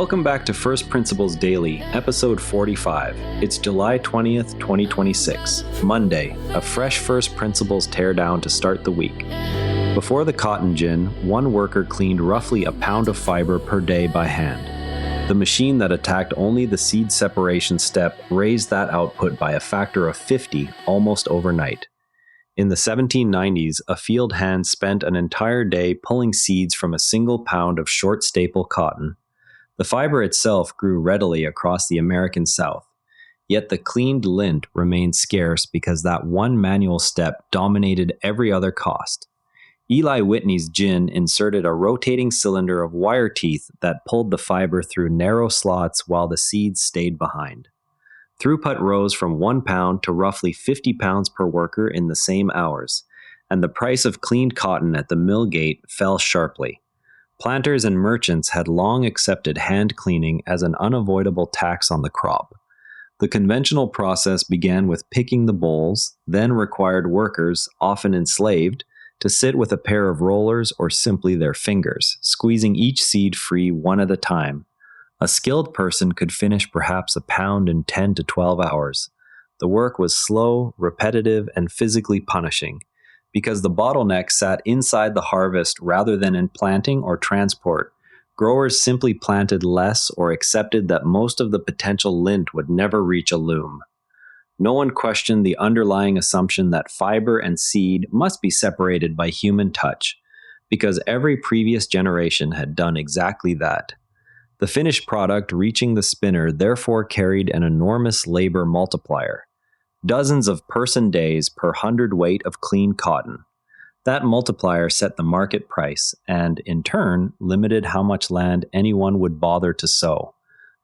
Welcome back to First Principles Daily, episode 45. It's July 20th, 2026, Monday, a fresh First Principles teardown to start the week. Before the cotton gin, one worker cleaned roughly a pound of fiber per day by hand. The machine that attacked only the seed separation step raised that output by a factor of 50 almost overnight. In the 1790s, a field hand spent an entire day pulling seeds from a single pound of short staple cotton. The fiber itself grew readily across the American South, yet the cleaned lint remained scarce because that one manual step dominated every other cost. Eli Whitney's gin inserted a rotating cylinder of wire teeth that pulled the fiber through narrow slots while the seeds stayed behind. Throughput rose from 1 pound to roughly 50 pounds per worker in the same hours, and the price of cleaned cotton at the mill gate fell sharply. Planters and merchants had long accepted hand cleaning as an unavoidable tax on the crop. The conventional process began with picking the bolls, then required workers, often enslaved, to sit with a pair of rollers or simply their fingers, squeezing each seed free one at a time. A skilled person could finish perhaps a pound in 10 to 12 hours. The work was slow, repetitive, and physically punishing, because the bottleneck sat inside the harvest rather than in planting or transport. Growers simply planted less or accepted that most of the potential lint would never reach a loom. No one questioned the underlying assumption that fiber and seed must be separated by human touch, because every previous generation had done exactly that. The finished product reaching the spinner therefore carried an enormous labor multiplier. Dozens of person days per hundredweight of clean cotton. That multiplier set the market price and, in turn, limited how much land anyone would bother to sow.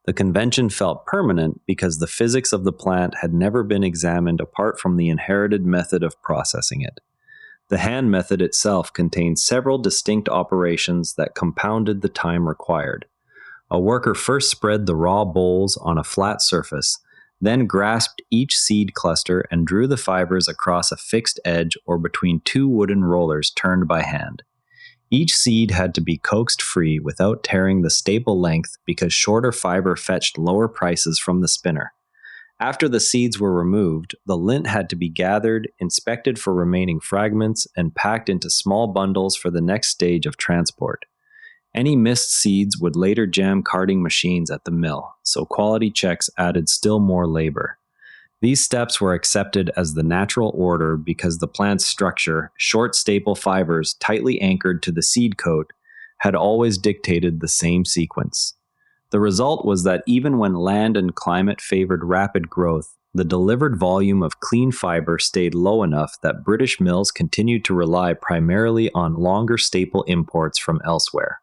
The convention felt permanent because the physics of the plant had never been examined apart from the inherited method of processing it. The hand method itself contained several distinct operations that compounded the time required. A worker first spread the raw bolls on a flat surface, then grasped each seed cluster and drew the fibers across a fixed edge or between two wooden rollers turned by hand. Each seed had to be coaxed free without tearing the staple length because shorter fiber fetched lower prices from the spinner. After the seeds were removed, the lint had to be gathered, inspected for remaining fragments, and packed into small bundles for the next stage of transport. Any missed seeds would later jam carding machines at the mill, so quality checks added still more labor. These steps were accepted as the natural order because the plant's structure, short staple fibers tightly anchored to the seed coat, had always dictated the same sequence. The result was that even when land and climate favored rapid growth, the delivered volume of clean fiber stayed low enough that British mills continued to rely primarily on longer staple imports from elsewhere.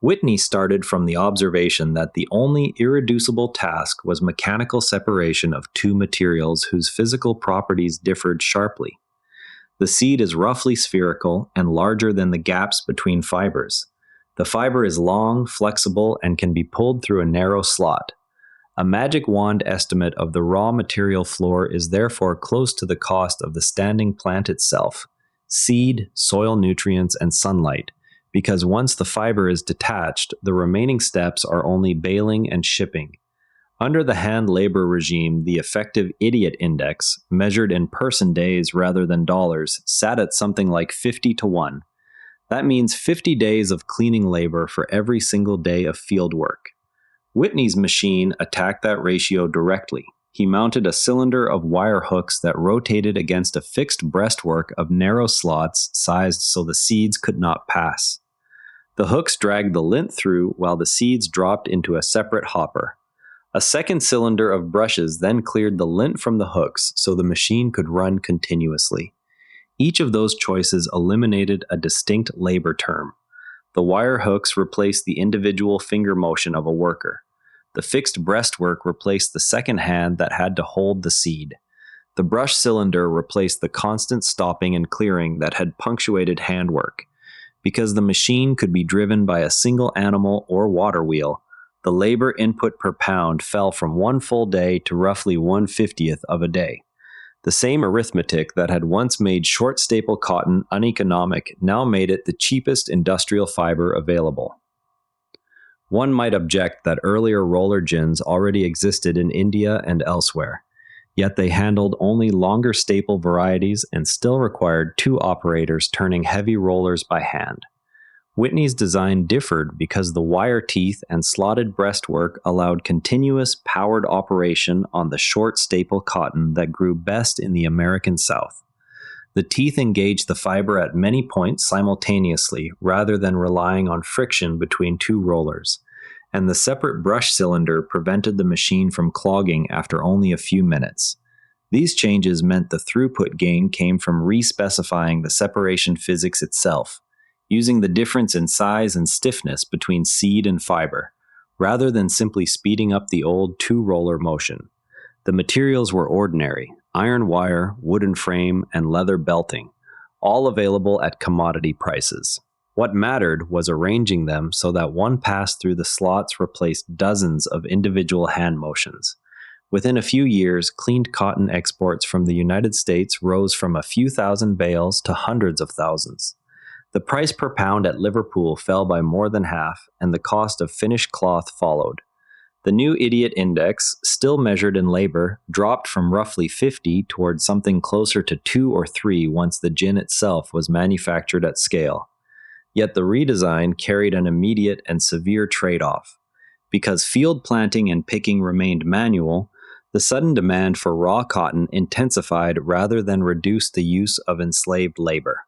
Whitney started from the observation that the only irreducible task was mechanical separation of two materials whose physical properties differed sharply. The seed is roughly spherical and larger than the gaps between fibers. The fiber is long, flexible, and can be pulled through a narrow slot. A magic wand estimate of the raw material floor is therefore close to the cost of the standing plant itself, seed, soil nutrients, and sunlight, because once the fiber is detached, the remaining steps are only baling and shipping. Under the hand labor regime, the effective idiot index, measured in person days rather than dollars, sat at something like 50 to 1. That means 50 days of cleaning labor for every single day of field work. Whitney's machine attacked that ratio directly. He mounted a cylinder of wire hooks that rotated against a fixed breastwork of narrow slots sized so the seeds could not pass. The hooks dragged the lint through while the seeds dropped into a separate hopper. A second cylinder of brushes then cleared the lint from the hooks so the machine could run continuously. Each of those choices eliminated a distinct labor term. The wire hooks replaced the individual finger motion of a worker. The fixed breastwork replaced the second hand that had to hold the seed. The brush cylinder replaced the constant stopping and clearing that had punctuated handwork. Because the machine could be driven by a single animal or water wheel, the labor input per pound fell from one full day to roughly 1/50th of a day. The same arithmetic that had once made short staple cotton uneconomic now made it the cheapest industrial fiber available. One might object that earlier roller gins already existed in India and elsewhere, yet they handled only longer staple varieties and still required two operators turning heavy rollers by hand. Whitney's design differed because the wire teeth and slotted breastwork allowed continuous, powered operation on the short staple cotton that grew best in the American South. The teeth engaged the fiber at many points simultaneously rather than relying on friction between two rollers, and the separate brush cylinder prevented the machine from clogging after only a few minutes. These changes meant the throughput gain came from re-specifying the separation physics itself, using the difference in size and stiffness between seed and fiber, rather than simply speeding up the old two-roller motion. The materials were ordinary: iron wire, wooden frame, and leather belting, all available at commodity prices. What mattered was arranging them so that one pass through the slots replaced dozens of individual hand motions. Within a few years, cleaned cotton exports from the United States rose from a few thousand bales to hundreds of thousands. The price per pound at Liverpool fell by more than half, and the cost of finished cloth followed. The new idiot index, still measured in labor, dropped from roughly 50 towards something closer to 2 or 3 once the gin itself was manufactured at scale. Yet the redesign carried an immediate and severe trade-off. Because field planting and picking remained manual, the sudden demand for raw cotton intensified rather than reduced the use of enslaved labor.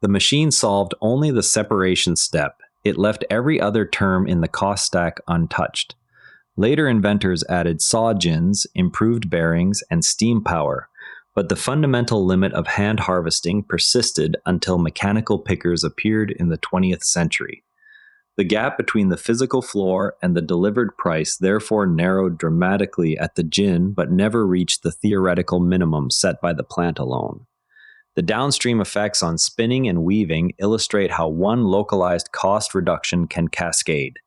The machine solved only the separation step. It left every other term in the cost stack untouched. Later inventors added saw gins, improved bearings, and steam power, but the fundamental limit of hand harvesting persisted until mechanical pickers appeared in the 20th century. The gap between the physical floor and the delivered price therefore narrowed dramatically at the gin but never reached the theoretical minimum set by the plant alone. The downstream effects on spinning and weaving illustrate how one localized cost reduction can cascade.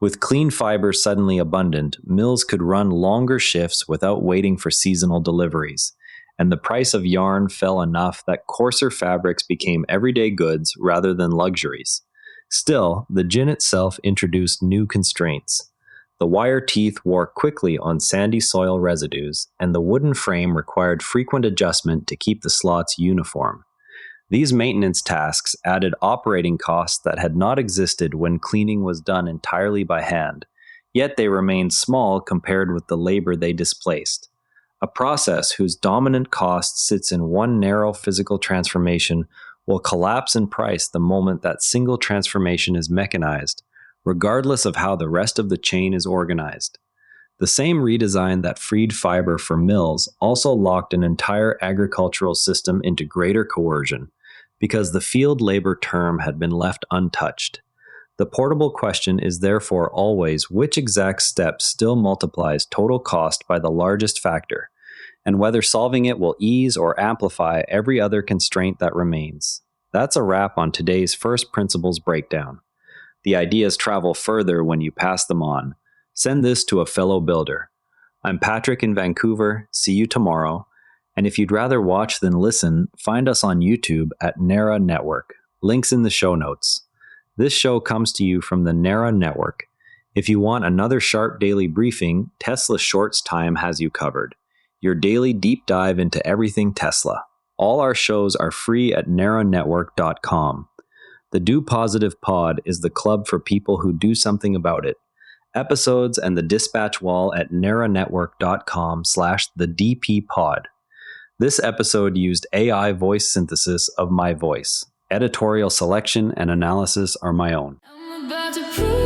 With clean fiber suddenly abundant, mills could run longer shifts without waiting for seasonal deliveries, and the price of yarn fell enough that coarser fabrics became everyday goods rather than luxuries. Still, the gin itself introduced new constraints. The wire teeth wore quickly on sandy soil residues, and the wooden frame required frequent adjustment to keep the slots uniform. These maintenance tasks added operating costs that had not existed when cleaning was done entirely by hand, yet they remained small compared with the labor they displaced. A process whose dominant cost sits in one narrow physical transformation will collapse in price the moment that single transformation is mechanized, regardless of how the rest of the chain is organized. The same redesign that freed fiber for mills also locked an entire agricultural system into greater coercion, because the field labor term had been left untouched. The portable question is therefore always which exact step still multiplies total cost by the largest factor, and whether solving it will ease or amplify every other constraint that remains. That's a wrap on today's first principles breakdown. The ideas travel further when you pass them on. Send this to a fellow builder. I'm Patrick in Vancouver. See you tomorrow. And if you'd rather watch than listen, find us on YouTube at Nerra Network. Links in the show notes. This show comes to you from the Nerra Network. If you want another sharp daily briefing, Tesla Shorts Time has you covered. Your daily deep dive into everything Tesla. All our shows are free at nerranetwork.com. The Do Positive Pod is the club for people who do something about it. Episodes and the dispatch wall at nerranetwork.com/thedppod. This episode used AI voice synthesis of my voice. Editorial selection and analysis are my own. I'm about to prove